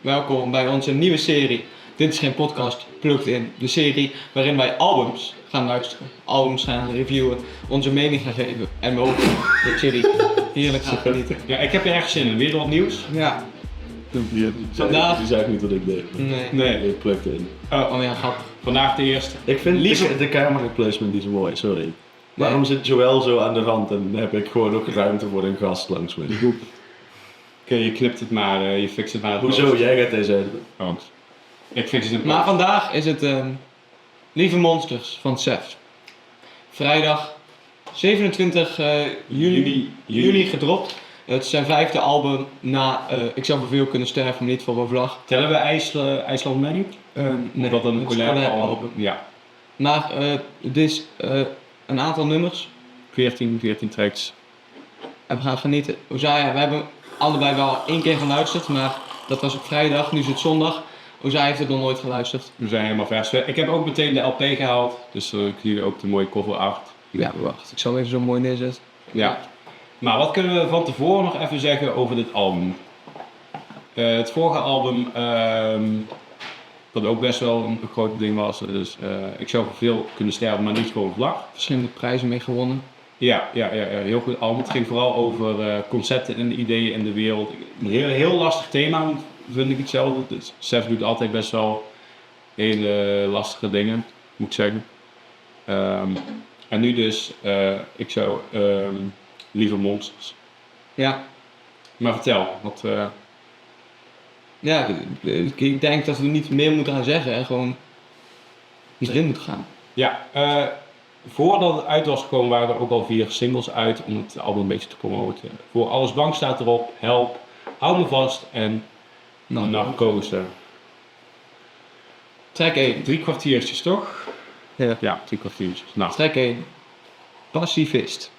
Welkom bij onze nieuwe serie. Dit is geen podcast, plukt in. De serie waarin wij albums gaan luisteren, albums gaan reviewen, onze mening gaan geven. En we hopen dat jullie heerlijk gaan genieten. Ja, ik heb er echt zin in. Weer wat nieuws? Ja. Vandaag... Die zei ik niet wat ik deed. Nee. Ik plukte in. Oh ja, grappig. Vandaag de eerste. Ik vind de camera placement niet zo mooi, sorry. Waarom zit Joël zo aan de rand en heb ik gewoon ook ruimte voor een gast langs me? Oké, je knipt het maar, je fixt het maar. Hoezo? Jij gaat deze editen. Oh. Ik fix het Maar vandaag is het Lieve Monsters van Seth. Vrijdag 27 juni gedropt. Het is zijn 5e album na Ik zou voor veel kunnen sterven, maar niet voor een vlag. Tellen we IJsland mee niet? Nee, Dat een het is collab een album. Ja. Maar het is een aantal nummers. 14 tracks. En we gaan genieten. Ozaya, we hebben allebei wel 1 keer geluisterd, maar dat was op vrijdag, nu is het zondag. Ozaya heeft het nog nooit geluisterd. We zijn helemaal vers. Ik heb ook meteen de LP gehaald, dus ik zie ook de mooie cover art. Ja, wacht. Ik zal hem even zo mooi neerzetten. Ja. Maar wat kunnen we van tevoren nog even zeggen over dit album? Het vorige album, dat ook best wel een groot ding was, dus ik zou voor veel kunnen sterven, maar niet voor een vlag. Verschillende prijzen mee gewonnen. Ja, heel goed album. Het ging vooral over concepten en ideeën in de wereld. Een heel lastig thema, vind ik het zelf. Dus Seth doet altijd best wel hele lastige dingen, moet ik zeggen. En nu dus, ik zou Lieve Monsters. Ja. Maar vertel, wat... Ja, ik denk dat we niet meer moeten gaan zeggen en gewoon erin moeten gaan. Ja, voordat het uit was gekomen waren er ook al 4 singles uit om het album een beetje te promoten. Voor Alles Bang staat erop, Help, Hou Me Vast en Narcose. Track 1. 3 kwartiertjes toch? Ja. Ja, 3 kwartiertjes. Nou, Track 1. Pacifist.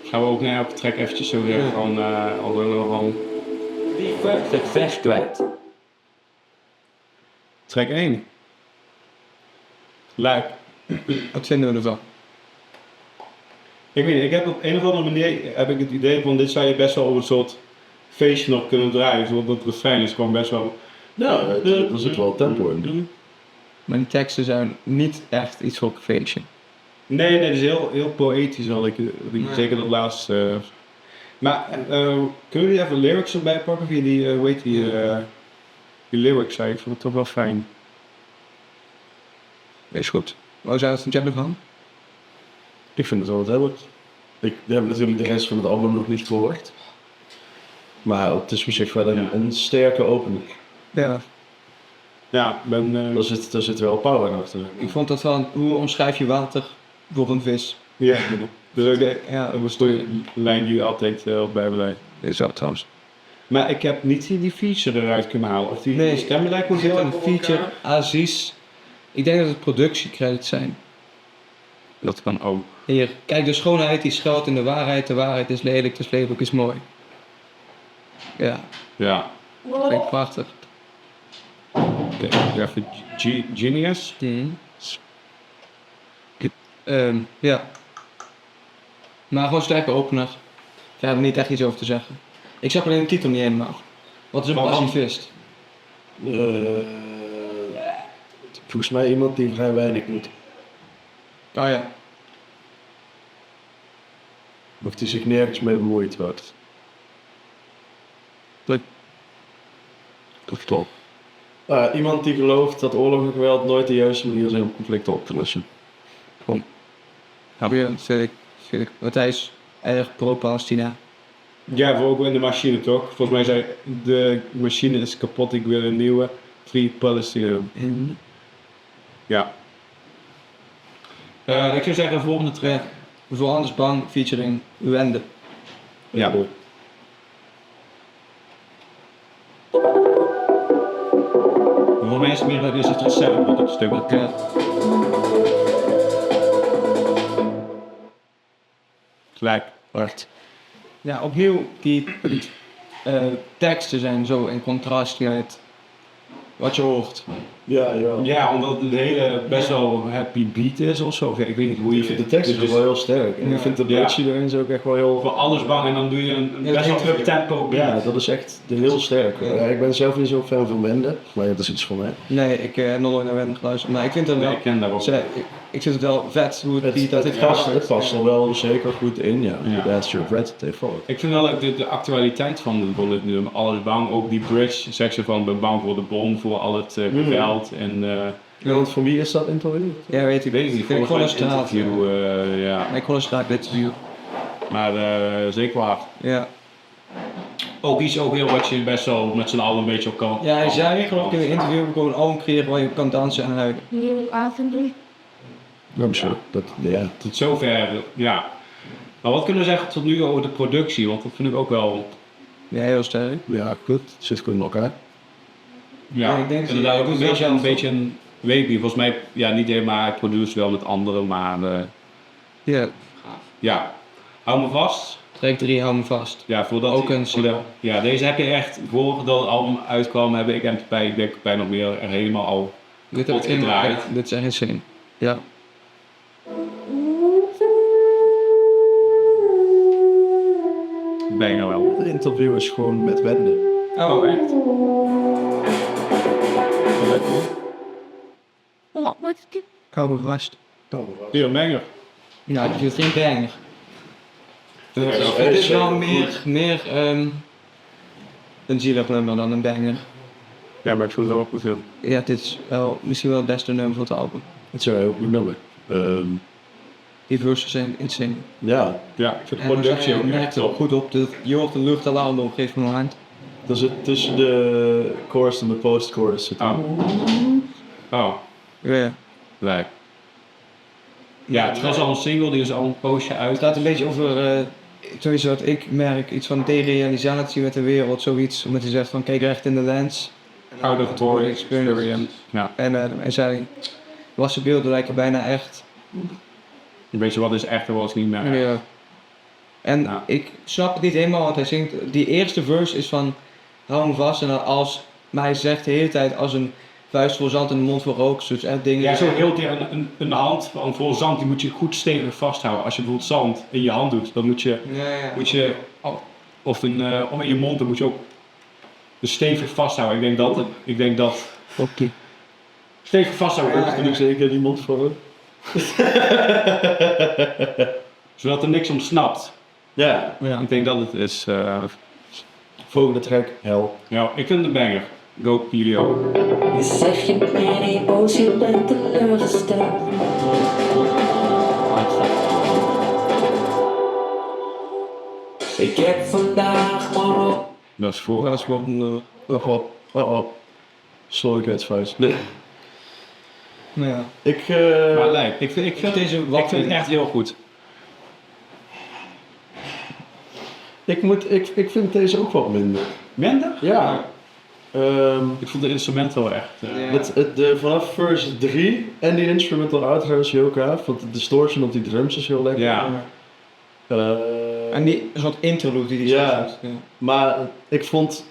gaan we ook naar elke track eventjes zo weer gewoon Die perfect vers kwijt. track 1. Luik. Wat vinden we ervan? Ik weet niet, ik heb op een of andere manier het idee van dit zou je best wel op een soort feestje nog kunnen draaien. Want het refrein is gewoon best wel... Ja, er zit wel tempo in. Maar die teksten zijn niet echt iets voor een feestje. Nee, dat is heel poëtisch al. Zeker dat laatste. Maar kunnen jullie even lyrics erbij pakken? Via die, hoe heet die lyrics? Ik vond het toch wel fijn. Wees goed. Waar zou het van ervan? Ik vind het wel wat hebben. Ik heb natuurlijk de rest van het album nog niet gehoord. Maar het is op zich wel een sterke opening. Ja. Ja, Daar zit wel power achter. Ik vond dat wel, hoe omschrijf je water voor een vis? ja. Dus ook dat was toch een lijn die je altijd bij blijft. Dit is wel trouwens. Maar ik heb niet die feature eruit kunnen halen. Of die stemmen lijkt me Er zit heel een feature, Aziz. Ik denk dat het productiecredits zijn. Dat kan ook. Hier, kijk, de schoonheid die schuilt in de waarheid is lelijk, dus lelijk is mooi. Ja, Ja. dat vind ik prachtig. Even Genius. Ja. Maar gewoon sterke opener. Ik heb er niet echt iets over te zeggen. Ik zag alleen de titel niet helemaal. Wat is een pacifist? Volgens mij iemand die vrij weinig moet. Oh ja. Of die zich nergens mee bemoeid wordt. Dat klopt. Iemand die gelooft dat oorlog en geweld nooit de juiste manier zijn om conflicten op te lossen. Vind ik. Want hij is erg pro-Palestina. Ja, voor ook in de machine toch? Volgens mij zei de machine is kapot, ik wil een nieuwe. Free Palestine. Ja. Ik zou zeggen, volgende track. Voor Anders Bang featuring Wende. Ja. Voor mij is het recept op het stuk. Gelijk. Wacht. Ja, opnieuw, die teksten zijn zo in contrast met wat je hoort. Ja. Ja, omdat het hele best wel happy beat is of zo. Ik weet niet hoe je Ik vind de tekst dus ook wel heel sterk. En Ja. ik vind de productie erin is ook echt wel heel... voor alles bang en dan doe je een Ja, best wel dat up tempo beat. Ja, dat is echt heel sterk. Ja. Ja, ik ben zelf niet zo fan van Wende, maar ja, dat is iets voor mij. Nee, ik heb nog nooit naar Wende geluisterd, maar ik vind het wel... Nee, ik ken daar ook. Ik vind het wel vet hoe het Het, beat dat het, heeft past, gemaakt. het past er wel zeker goed in, ja. Ja. That's your red, het heeft volk. Ik vind wel leuk de actualiteit van de Bullet nummer. Alles bang, ook die bridge, zeg ze van ben bang voor de bom, voor al het geweld en... Ja, want van wie is dat interview? Ja, weet ik. weet ik niet, Vind ik gewoon een volgens mij straat. interview, ja. Ik gewoon een straat interview. Maar zeker waar. Ja. Ook iets ook heel wat je best wel met z'n allen een beetje op kan. Ja, hij zei geloof ik in een interview gewoon een album creëren waar je op kan dansen en huilen. I'm sure. Ja. Tot zover, ja. Maar wat kunnen we zeggen tot nu over de productie? Want dat vind ik ook wel... Ja, heel sterk. Ja, goed. Het zit goed in elkaar. Ja, ik denk dat inderdaad hij ook doet wel een beetje een weepie. Volgens mij, ja, niet helemaal, hij produceert wel met anderen, maar Ja. ja. Hou me vast. Track 3, hou me vast. Ja, voordat Ook hij- een voor de- single. Ja, deze heb je echt, voordat het album uitkwam, heb ik hem ik denk bijna nog meer er helemaal al Dit heb ik kapot gedraaid. Dit is echt insane. Ja. bijna wel. Het interview is gewoon met Wende. Oh, echt? Hou me vast. Weer een banger. Ja, ik vind het geen banger. Ja, Het is wel meer een zielig nummer dan een banger. Ja, maar ik voel het ook goed veel. Ja, dit is wel, misschien wel het beste nummer voor het album. Het is een heel goed nummer. Die verses zijn insane. Ja, Ja, ik vind de En productie ook merkt echt er ook top. goed op. Je hoort de lucht al aan op een gegeven moment. dat is het tussen de chorus en de post-chorus. zit. Oh. Oh, Ja. leuk. Ja, het was al een single, die is al een poosje Het uit. gaat een beetje over, sowieso wat ik merk, iets van derealisatie met de wereld, zoiets. Omdat hij zegt van kijk recht in de lens. Auditory experience. Ja, En hij zei, wassen beelden lijken bijna echt. een beetje wat is echt en wat is niet meer. Ja. En Ja. ik snap het niet helemaal, want hij zingt, die eerste verse is van hou me vast en dan als, maar hij zegt de hele tijd als een vuist vol zand en een mond vol rook, dus echt dingen. Ja, zo heel tegen een hand van vol zand, die moet je goed stevig vasthouden. Als je bijvoorbeeld zand in je hand doet, dan moet je, of om in je mond, dan moet je ook dus stevig vasthouden. Ik denk dat Oké. stevig vasthouden, Dat ik zeker die mond voor. zodat er niks ontsnapt. Ja, Ik denk dat het is, volgende track, Hel. ja, ik vind het een banger. Go Pilio. Je zegt je bent niet boos, je bent teleurgesteld. Ik heb vandaag maar op. Dat is voor. Dat is gewoon wat. Slowheidsvuist. Nee. Nou ja. Maar lijp, ik vind Deze ik vind het echt heel goed. Ik vind deze ook wat minder. Minder? Ja. Ik vond de instrument wel echt. Vanaf verse 3 en die instrumental outro is heel gaaf, want de distortion op die drums is heel lekker. Ja. En die soort interlude die Ja. zegt. Ja. Maar ik vond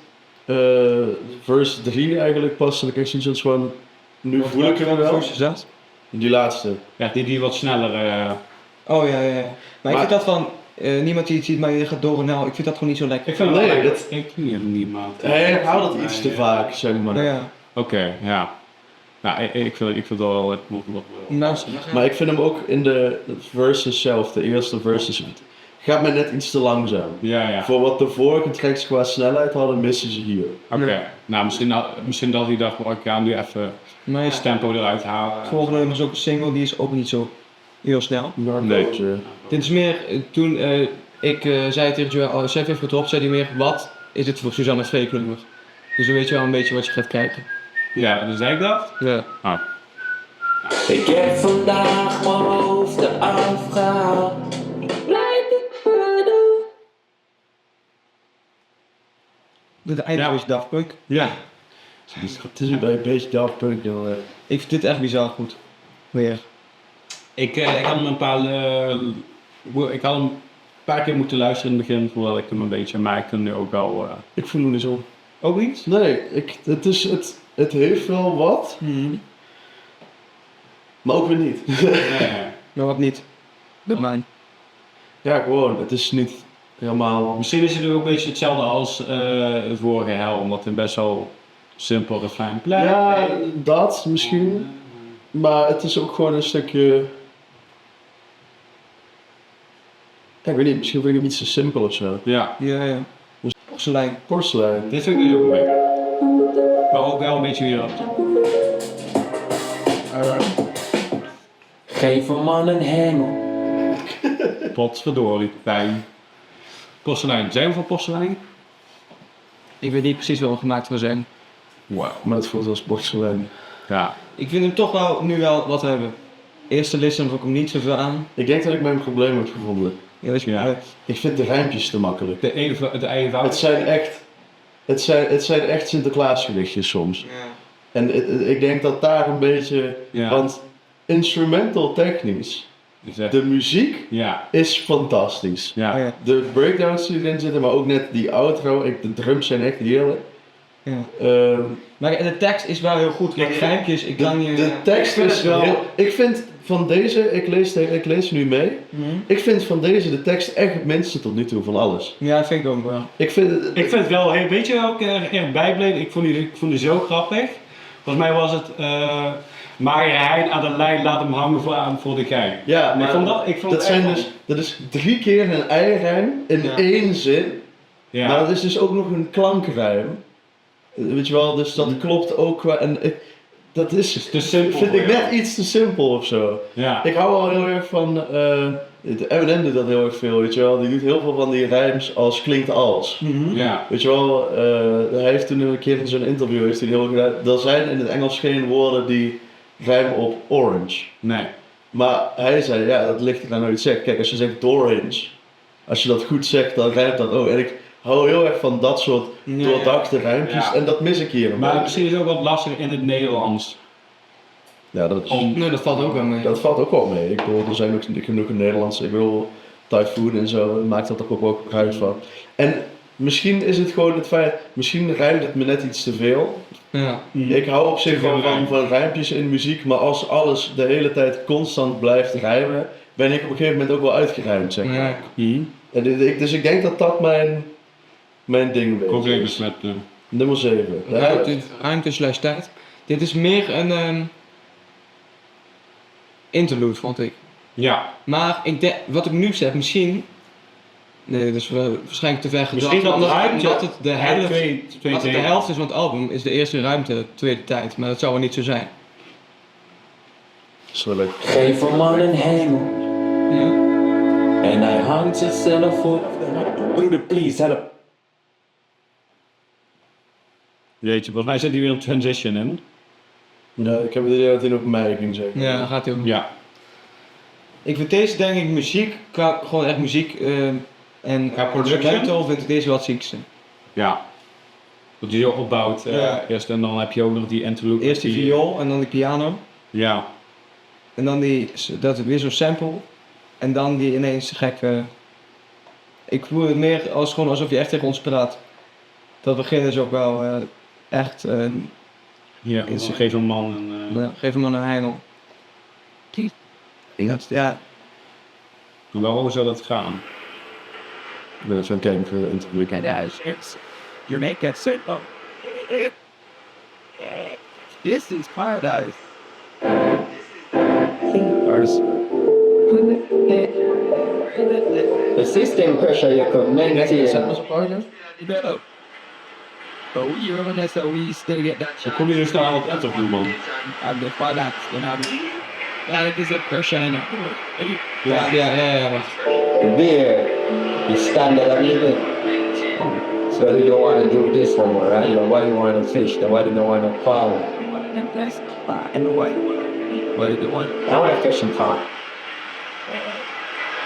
verse 3 eigenlijk pas, en ik echt zoiets van, nu voel ik hem wel. Verse is dat? Die laatste. Ja, die wat sneller. Oh ja, ja. Maar ik Maar- vind dat van, niemand die het ziet, maar je gaat door en nou, ik vind dat gewoon niet zo lekker. Ik vind het Nee, wel dat- ik niet, man. Hij houdt het iets te vaak, zeg maar. Nou ja. Oké, ja. Nou, ik vind het wel het moet nog. Nou, Maar ik vind hem ook in de verses zelf, de eerste verses, gaat mij net iets te langzaam. Ja. Voor wat de vorige tracks qua snelheid hadden, missen ze hier. Oké. Nou, misschien dat hij dacht, ik ga nu even maar het ja, tempo eruit halen. het volgende nummer is ook een single, die is ook niet zo heel snel. Nee. Dit is meer, toen ik zei tegen Joel, Sef heeft gedropt, zei hij meer, wat is het voor Suzanne Freek nummer? Dus dan weet je wel een beetje wat je gaat kijken. Ja, dus zei ik dat? Ja. Ah. Ik heb vandaag mijn hoofd eraf gehaald. Blijf ik maar doen. De einde is Daft Punk. Ja. Het is een beetje Daft Punk. Ik vind dit echt bizar goed. Weer. Ik had hem ik had hem een paar keer moeten luisteren in het begin, voordat ik hem een beetje, maar ik kan nu ook wel... Ik voel hem niet zo. Ook niet? Nee, het heeft wel wat, maar ook weer niet. Maar wat niet? Bij mij. Ja, gewoon, het is niet helemaal... Misschien is het ook een beetje hetzelfde als het vorige Hel, omdat het best wel simpel refrein blijft. Ja, dat misschien. Maar het is ook gewoon een stukje... Ja, ik weet niet, misschien vind ik het iets te simpel of zo. Ja, Ja. Porselein. Porselein. dit vind ik dus ook mooi. Maar ook wel een beetje weer Geef een man een hengel. potverdorie, pijn. Porselein, zijn we van porselein? Ik weet niet precies wat we gemaakt voor zijn. Wauw. Maar het voelt als porselein. Ja. Ik vind hem toch wel nu wel wat hebben. Eerste listen vond ik hem niet zoveel aan. Ik denk dat ik mijn probleem heb gevonden. Ja, dat is Ja. Ik vind de rijmpjes te makkelijk. De eigen fout. Het zijn echt Sinterklaasgedichtjes soms. En ik denk dat daar een beetje... Ja. Want instrumental technisch, de muziek Ja. is fantastisch. Ja. Oh ja. De breakdowns die erin zitten, maar ook net die outro, de drums zijn echt heerlijk. Ja. Ehm, Maar de tekst is wel heel goed. Kijk, rijmpjes, ik kan je... de tekst ik vind is het wel... heel... Ik vind van deze, ik lees nu mee, ik vind van deze de tekst echt het minste tot nu toe van alles. Ja, dat vind ik ook wel. Ik vind het... Ik vind het wel, weet je welke er bijbleef? Ik vond die zo grappig. Volgens mij was het, maar Hein aan de lijn, laat hem hangen voor de gein. Ja, maar ik vond dat het zijn echt dus, dat is 3 keer een ei-rijm in Ja. 1 zin, Ja. maar dat is dus ook nog een klankrijm. Weet je wel, dus dat klopt ook qua... Dat is, te simpel vind ik voor jou. net iets te simpel of zo. Ja. Ik hou wel heel erg van, Eminem doet dat heel erg veel, weet je wel. Die doet heel veel van die rijms als klinkt als. Ja. Weet je wel, hij heeft toen een keer in zo'n interview heeft hij heel gedaan. Er zijn in het Engels geen woorden die rijmen op orange. Nee. Maar hij zei, ja, dat ligt er aan hoe je het zegt. Kijk, als je zegt orange, als je dat goed zegt, dan rijmt dat ook. En ik hou heel erg van dat soort doordachte rijmpjes Ja. en dat mis ik hier een Maar beetje. misschien is het ook wat lastiger in het Nederlands. Ja, dat Nee, dat valt ook wel mee. dat valt ook wel mee. Ik bedoel, er zijn ook genoeg Nederlandse, ik bedoel, Typhoon en zo, maakt dat toch ook gebruik van. En misschien is het gewoon het feit, misschien rijmt het me net iets te veel. Ja. Ik hou op zich wel van rijmpjes in muziek, maar als alles de hele tijd constant blijft rijmen, ben ik op een gegeven moment ook wel uitgerijmd, zeg maar. Ja. En dus ik denk dat dat mijn ding Probleem is. is met... Nummer 7. Ruimte slash tijd. Dit is meer een interlude, vond ik. ja. Maar ik denk, wat ik nu zeg, misschien... Nee, dat is waarschijnlijk te ver gedacht. Misschien dat omdat, ruimte... omdat het de helft, twee als het de helft is van het album, is de eerste ruimte de tweede tijd. Maar dat zou wel niet zo zijn. Zullen Geef een man een hengel. Ja. En hij hangt zichzelf op. Would please help. Jeetje, volgens mij zit hier weer een transition in. Ja, ik heb het idee dat hij nog mij ging zeggen. Ja, dan gaat hij ook. Ja. Ik vind deze denk ik muziek, gewoon echt muziek en Qua production? instrumental vind ik deze wel het ziekste. Ja. Dat je zo opbouwt Ja. eerst en dan heb je ook nog die interlude. Eerst die viool en dan die piano. Ja. En dan dat is weer zo'n sample. En dan die ineens gekke... Ik voel het meer als gewoon alsof je echt tegen ons praat. Dat begin is ook wel echt... Ja, ze geven een man een... geef hem dan een hengel. Ja. Waarom zou dat gaan? Ik ben even aan het kijken voor een interview. You make it simple. This is paradise. The system pressure you could maintain. No. But you're on this, so we still get that shot. Kom je zo snel op interview, man? I'm the finance, you know. That is a pressure in it. Ja, wacht. There, you stand at a limit. So you don't want to do this no more, right? You know, why you want to fish, then why you don't want to fall? And that's in the way. What do you want? I want to fish and fall.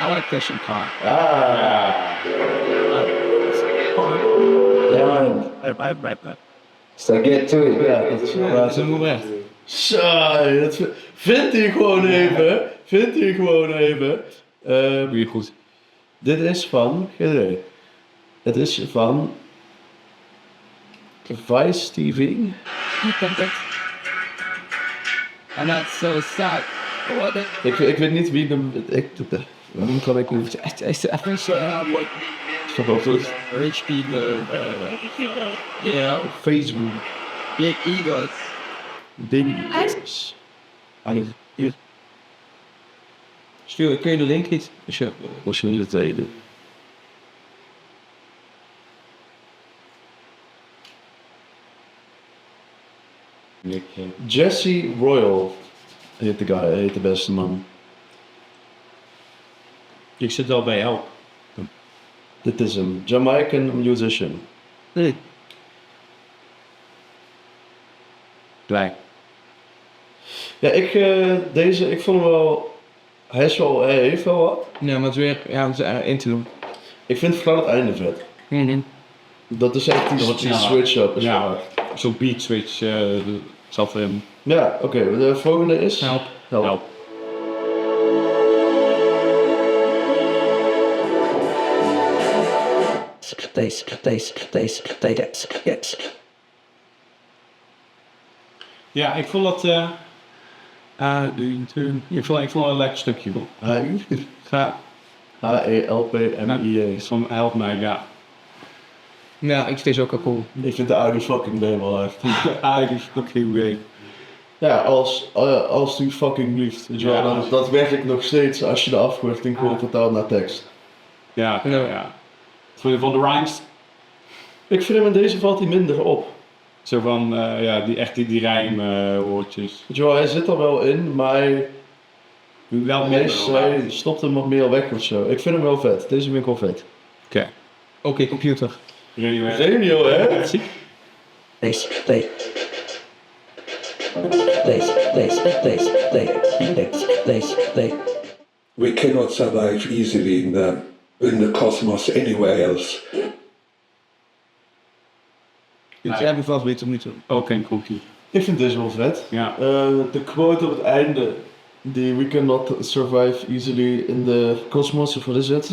I like fishing car. Yeah, man. Right. So get to it. Ja, dat is Dat is een moerecht. Saai, dat vindt hij gewoon even. Doe je goed. Dit is van, geen idee. Het is van Vice TV. And that's so sad. What the Ik weet niet wie wie kan ik niet. I think so. What Stop op goed. rich people, you know, Facebook. big egos. Dingetjes. Kun je de link niet? Als je- Als je de tweede. Jesse Royal heet de guy, heet de beste man. Ik zit wel bij help. Dit is hem. Jamaican musician. Nee. Blij. Ja, ik vond hem wel. Hij heeft wel wat. Ja, maar het is weer om het in te doen. Ik vind vooral het einde vet. Dat is echt Dat wordt die sneller. switch-up. is wel Ja, hard. zo'n beat switch zat erin. Ja, oké. De volgende is. Help. Help. Ja, ik vond dat... ik vond het een lekker stukje. Ga. H-E-L-P-M-I-E. Van help mij, ja. Ja, ik vind deze ook wel cool. Ik vind de oude fucking band wel hard. Eigenlijk ook heel goed. Ja, als u fucking liefst. Weet je wel, Ja. dat werkt nog steeds als je de afkorting gewoon vertaalt naar tekst. Ja, Ja. ja. Vond je van de rhymes? Ik vind hem in deze valt hij minder op. Zo van, die rijmwoordjes. Weet je wel, hij zit er wel in, maar hij Wel minder. hij stopt hem wat meer weg of zo. Ik vind hem wel vet. Deze vind ik wel vet. Oké. Oké, computer. Radio, hè? We cannot survive easily in the cosmos anywhere else. Dit is mijn favoriet tot nu toe. Ook een koekje. Ik vind deze wel vet. Ja. De quote op het einde, die we cannot survive easily in the cosmos, of wat is het?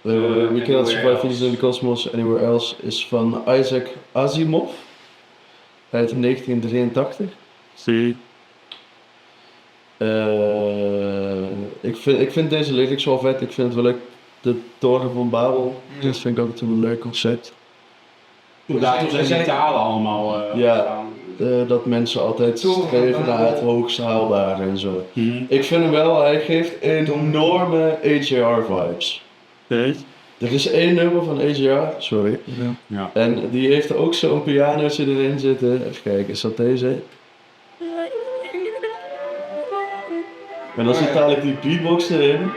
We cannot survive easily in the cosmos anywhere else, is van Isaac Asimov uit 1983. Zie. Ik vind deze lyrics wel vet, ik vind het wel leuk. De Toren van Babel, dat vind ik ook een leuk concept. Daarom zijn die talen allemaal... Ja. Dat mensen altijd streven naar het hoogst haalbare en zo. Ik vind hem wel, hij geeft enorme AJR vibes. Er is één nummer van AJR, sorry. Ja. En die heeft er ook zo'n pianootje erin zitten. Even kijken, is dat deze? En dan zit dadelijk die beatbox erin.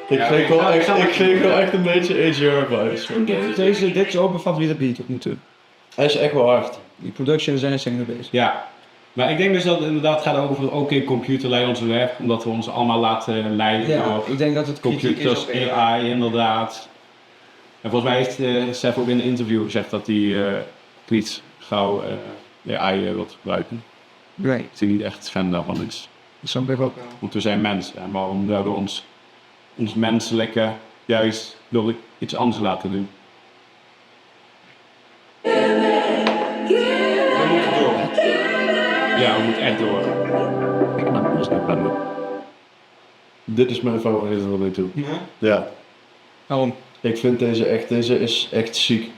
Ik kreeg wel echt een beetje AJR vibes. Dit is ook mijn favoriete beat tot nu toe. Hij is echt wel hard. Die production zijn er zeker bezig. Ja. Maar ik denk dus dat het inderdaad gaat over oké, computer leidt ons weg, omdat we ons allemaal laten leiden door ik denk dat het kritiek is computers, op AI inderdaad. En volgens mij heeft Seth ook in een interview gezegd dat hij niet gauw AI wilt gebruiken. Nee, Dat hij niet echt fan daarvan is. dat snap ik ook wel. Want we zijn mensen en waarom zouden we ons menselijke juist door iets anders laten doen? Ja, we moeten echt door. Ik snap het niet van. Dit is mijn favoriete tot nu toe. Ja? Ja. Waarom? Ik vind deze is echt ziek.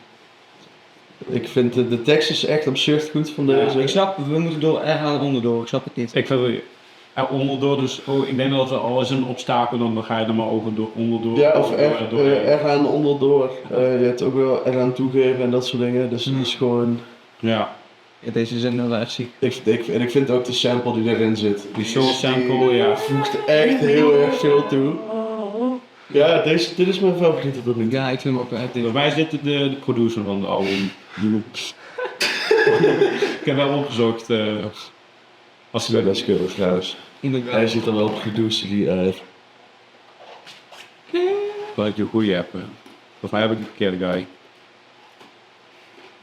Ik vind de tekst is echt absurd goed van deze. Ik snap, we moeten door eraan onderdoor, ik snap het niet. Ik vind er onderdoor dus, ik denk dat er al is een obstakel, dan ga je er maar onderdoor. Ja, of eraan onderdoor. Je hebt ook wel eraan toegeven en dat soort dingen. Dus het is gewoon... Ja, Ja, deze zijn wel echt ziek. En ik vind ook de sample die erin zit. die soul sample, ja. Voegt echt heel erg veel toe. Ja, dit is mijn favoriete tot nu toe. Ja, ik vind hem ook echt Bij mij is dit de producer van de album. Ik heb wel opgezocht. Als hij best keurig trouwens. Hij ziet er wel producer uit. Dat ik een goede heb. Volgens mij heb ik een verkeerde guy.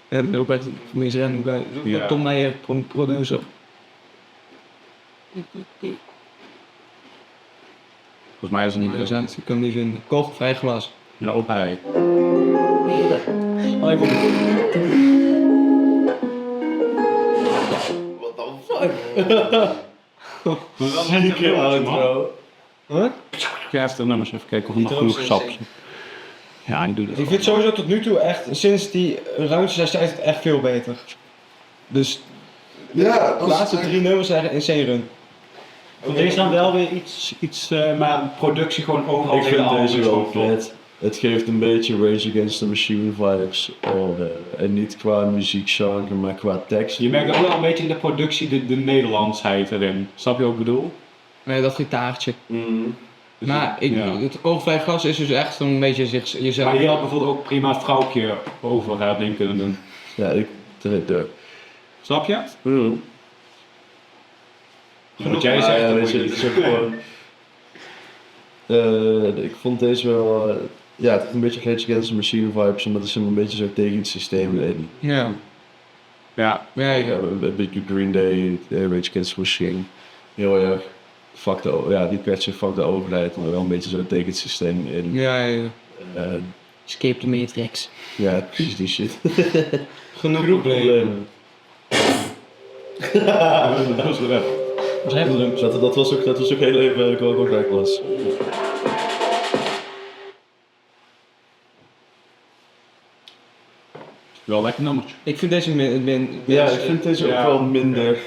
Ja, dat is ook echt meer zijn. Ja. Tom Meijer, producer. Volgens mij is het niet Ik kan hem niet vinden. Kogelvrij glas. Ja, op hij. even op. What the fuck? Maar wel een Zieke outro. Huh? Ik ga even de nummers even kijken of er nog Die genoeg drums sap zijn is. Ja, ik doe dat. Ik vind sowieso tot nu toe echt, sinds die ruimtes zijn het echt veel beter. Dus Ja, de laatste 3 nummers zijn insane run. Deze dan wel weer iets maar productie gewoon overal. Ik vind hele album deze is wel gewoon top. vet. Het geeft een beetje Rage Against the Machine vibes. En niet qua muziekgenre, maar qua tekst. Je merkt ook wel een beetje in de productie de Nederlandsheid erin. Snap je wat ik bedoel? Met dat gitaartje. Mm. Maar het overblijfgas is dus echt een beetje jezelf. Maar hier had bijvoorbeeld ook prima het vrouwtje over haar ding kunnen doen. Ja, Snap je? Genoeg. Wat jij zegt, ja, dan weet moet je, je het is ook gewoon... ik vond deze wel... ja, het heeft een beetje Rage Against the Machine vibes, omdat het een beetje zo tegen het systeem in. Ja. Ja. Ja, Een beetje Green Day, Rage Against the Machine. Heel erg. Die patch fuck de overheid, maar wel een beetje zo tegen het systeem in. ja. Escape the Matrix. Ja, precies die shit. Genoeg problemen. Dat was wel. Dat was ook heel even waar ik ook nog gek was. Wel lekker nummertje. Ik vind deze Ja, ik vind deze ook wel minder.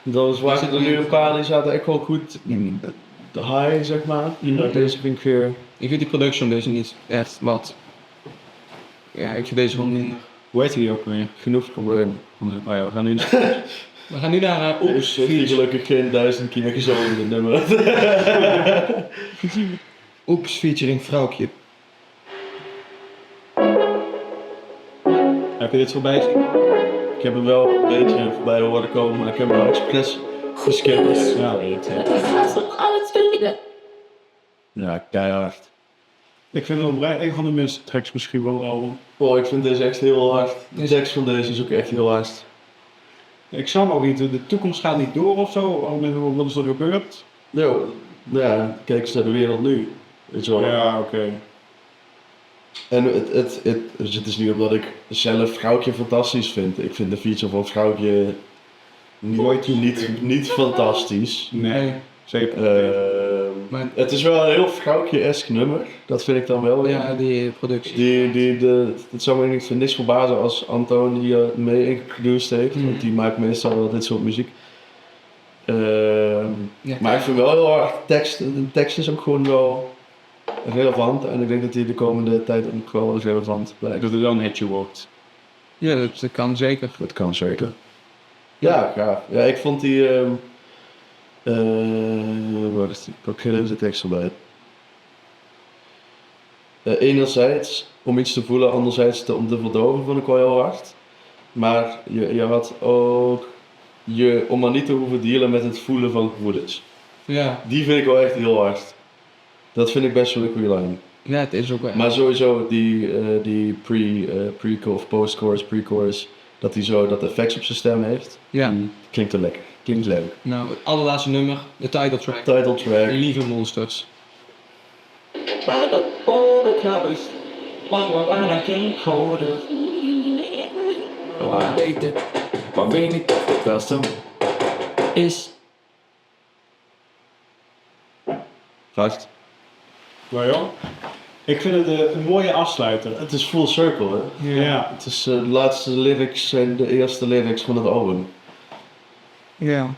Dat was Zit er nu een paar die zaten echt wel goed de high, zeg maar. Maar deze vind ik weer... Ik vind die production deze niet echt wat. Ja, ik vind deze gewoon minder. Hoe heet die ook weer? Genoeg probleem. Oh ja, we gaan nu... We gaan nu naar Oeps Ik heb gelukkig geen 1000 keer gezongen in het nummer. Oeps featuring Vrouwtje. Heb je dit voorbij zien? Ik heb hem wel een beetje voorbij horen komen, maar ik heb hem wel expres geskipt. Ja, keihard. Ik vind het wel een van de minste tracks misschien wel album. Oh, ik vind deze echt heel hard. De tekst van deze is ook echt heel hard. Ik snap ook niet, de toekomst gaat niet door of zo, wat is er gebeurd? Ja, kijk eens naar de wereld nu. Weet je wel. Ja, oké. En het is niet omdat ik zelf Vrouwtje fantastisch vind. Ik vind de feature van Vrouwtje niet fantastisch. Nee, zeker. Maar- Het is wel een heel Vrouwtje-esque nummer. Dat vind ik dan wel. Ja, die productie. Het zou me niet voor niks verbazen als Anton hier mee ingeproduceerd heeft. Want die maakt meestal wel dit soort muziek. Ja. Maar ik vind wel heel hard de tekst is ook gewoon wel relevant. En ik denk dat die de komende tijd ook wel relevant blijft. Dat het wel een hitje wordt. Ja, dat kan zeker. Dat kan zeker. Ja, gaaf. Ja, ik vond die... waar is die? Ik heb ook geen tekst erbij. Enerzijds om iets te voelen, anderzijds om te verdoven vond ik wel heel hard. Maar je had ook om maar niet te hoeven dealen met het voelen van gevoelens. Ja. Die vind ik wel echt heel hard. Dat vind ik best wel een goede lijn. Ja, het is ook wel. Maar sowieso die post-chorus, pre-chorus, dat hij zo dat effects op zijn stem heeft, Ja. klinkt er lekker. Klinkt leuk. Nou, het allerlaatste nummer, de title track. Title track. Lieve Monsters. Maar weet niet of het beste is. Vast. Maar joh, ik vind het een mooie afsluiter. Het is full circle, hè? Ja. Het is de laatste lyrics en de eerste lyrics van het album. Ja.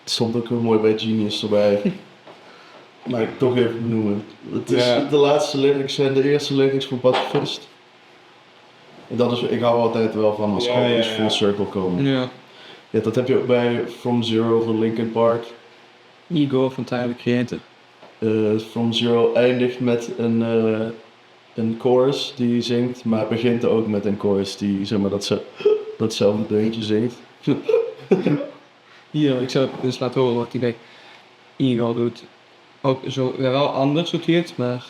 Het stond ook mooi bij Genius erbij. Maar ik toch even benoemen. Het is Ja. de laatste lyrics en de eerste lyrics van Pacifist. En dat is, ik hou altijd wel van als albums full circle komen. Ja. Ja, dat heb je ook bij From Zero van Linkin Park. Ego van Tyler Creator. From Zero eindigt met een chorus die zingt, maar begint ook met een chorus die zeg maar datzelfde deuntje zingt. Hier, ik zou het dus laten horen wat hij bij Ego doet. Ook zo, ja, wel anders doet hij het, maar...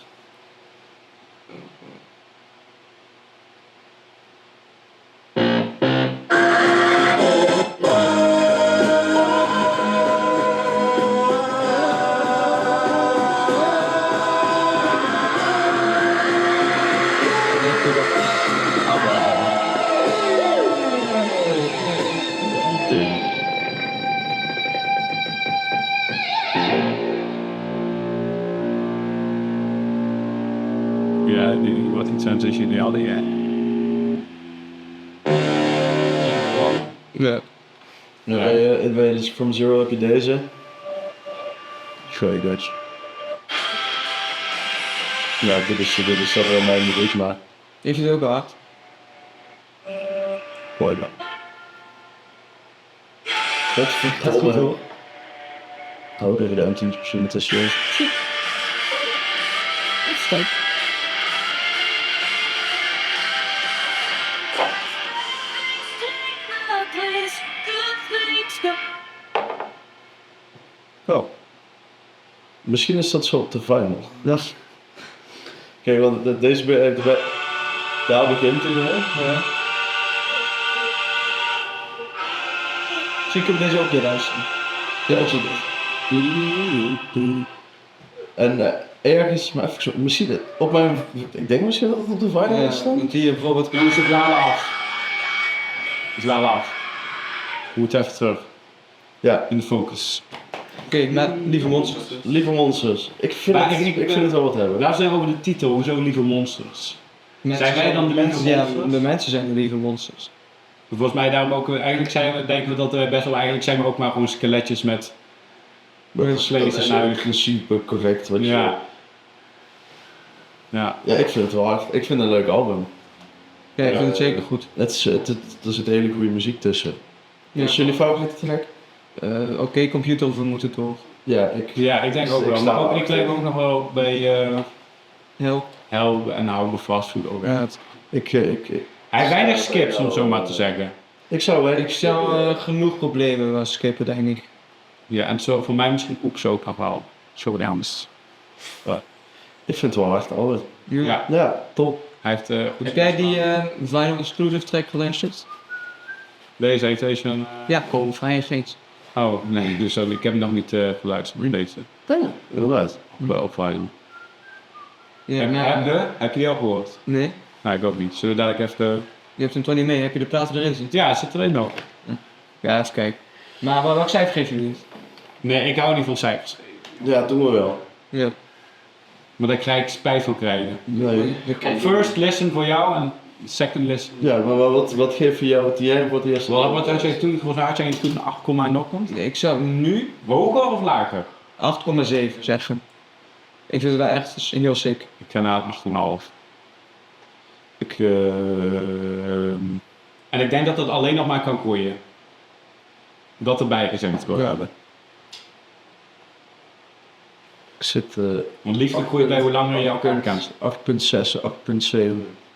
Ja, wat iets sensationeel, ja. Ja. Bij From Zero heb je deze. Sorry, Dutch. Ja, dit is toch wel mijn muziek, maar... Heeft je het ook gehad? Mooi dan. Dat is goed hoor. Oh, de ruimte misschien met de show. Oh. Misschien is dat zo op de final. Ja. Kijk, want deze daar begint hij wel. Ja. Misschien kunnen we deze ook weer luisteren. Ja, absoluut. En ergens, maar even zo, misschien op mijn, ik denk misschien dat het op de final is dan. Want hier bijvoorbeeld... Doe eens het lalen af. Het lalen af. We moeten even terug Ja, in de focus. Oké, met Lieve Monsters. Lieve Monsters. Ik vind het wel wat hebben. Laten we zeggen over de titel, hoezo Lieve Monsters? Zijn wij dan de Lieve Ja, Monsters? de mensen zijn de Lieve Monsters. Volgens mij daarom ook, denken we dat we best wel, eigenlijk zijn we ook maar gewoon skeletjes met... Dat Vlees is en in uit. principe correct wat je... Ja. Ja. Ja, ik vind het wel hard. Ik vind het een leuk album. Ja, ik vind het zeker goed. Er zit hele goede muziek tussen. Ja. Is jullie favoriete track? Oké, computer of we moeten toch. Ja, Ik denk ook wel. Maar ook, ik denk ook nog wel bij Heel. Hel en Oude Fastfood ook. Ja. Hij heeft weinig skips, om zo maar te zeggen. Ik zou Ik zou genoeg problemen wel skippen, denk ik. Ja, en zo, voor mij misschien ook zo nog wel. Zo anders. Ik vind het wel hard album. Ja, Ja, top. hij heeft goed. Heb jij die Vinyl Exclusive track geluisterd? Deze Citation. Ja, kom, vrij steeds. Oh, nee, dus ik heb hem nog niet geluisterd. Deze. Ja, inderdaad. Wel opvallen. Ja, Heb je die al gehoord? nee, Nee, ik ook niet. Zullen we dadelijk even... je hebt hem toch niet mee. Heb je de platen erin zitten? Ja, zit erin nog. Ja, even kijken. Maar welk cijfer geef je nu? Nee, ik hou niet van cijfers. Ja, doen we wel. Ja. Maar daar krijg ik spijt van krijgen. Nee. First lesson voor jou en second lesson. Ja, maar wat geef je jou, wat jij voor het eerst? Wat had jij toen? Volgens mij had jij toen 8, nog komt. Ik zou nu Hoger of lager? 8,7 zeggen. Ik vind het wel echt heel sick. Ik ga naar 8,5. En ik denk dat dat alleen nog maar kan groeien. Dat erbij gezegd wordt. Ja. Ik zit Want liefde groeit bij hoe langer je elkaar kent. 8,6, 8,7.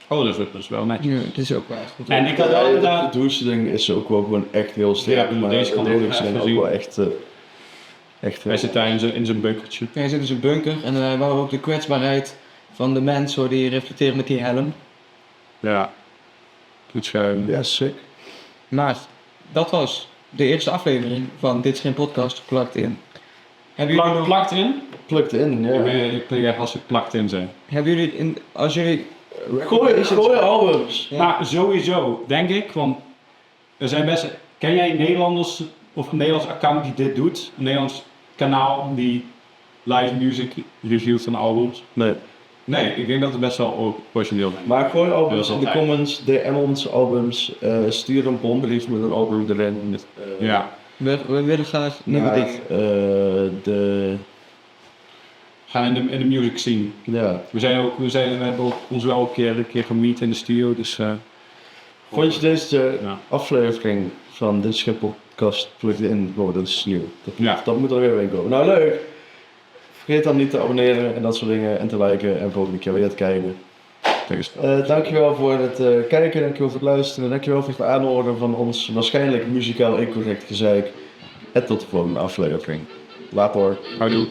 Oh, dat is wel netjes. Ja, het is ook wel echt goed. En ik had wel Het inderdaad... hoesting is ook wel gewoon echt heel sterk. Ja, maar deze kan de ook lyrics zijn even ook zien. wel echt Hij zit daar in zijn bunkertje. Hij zit in zijn bunker en wij wouden ook de kwetsbaarheid van de mens hoor die reflecteren met die helm. Ja. Goed schuiven. Ja, sick. Maar dat was de eerste aflevering van Dit is geen podcast, plakt in. Hebben jullie, nog, Plakt in? Plukt in, ja. Ik ben als ik plakt in zijn. hebben jullie in, als jullie... Gooi albums. Ja. Maar sowieso, denk ik, want er zijn best... Ken jij Nederlanders of een Nederlands account die dit doet? Een Nederlands kanaal die live music reviews van albums? Nee. Nee, ik denk dat het best wel origineel zijn. Maar gooi albums Dat in is de altijd. comments, DM ons albums, stuur een bombrief met een album erin. Ja. We willen graag nummer Ja, dit. Gaan in de music scene. Ja. We hebben ook ons wel een keer gemiet in de studio, dus... Vond je deze Ja. aflevering van Dit is geen podcast plukt in? Wow, dat is nieuw. Ja. Dat moet er weer in komen. Nou, leuk! Vergeet dan niet te abonneren en dat soort dingen en te liken en volgende keer weer te kijken. Dankjewel voor het kijken, dankjewel voor het luisteren, dankjewel voor het aanhoren van ons waarschijnlijk muzikaal incorrect gezeik. En tot de volgende aflevering. Later. Houdoe.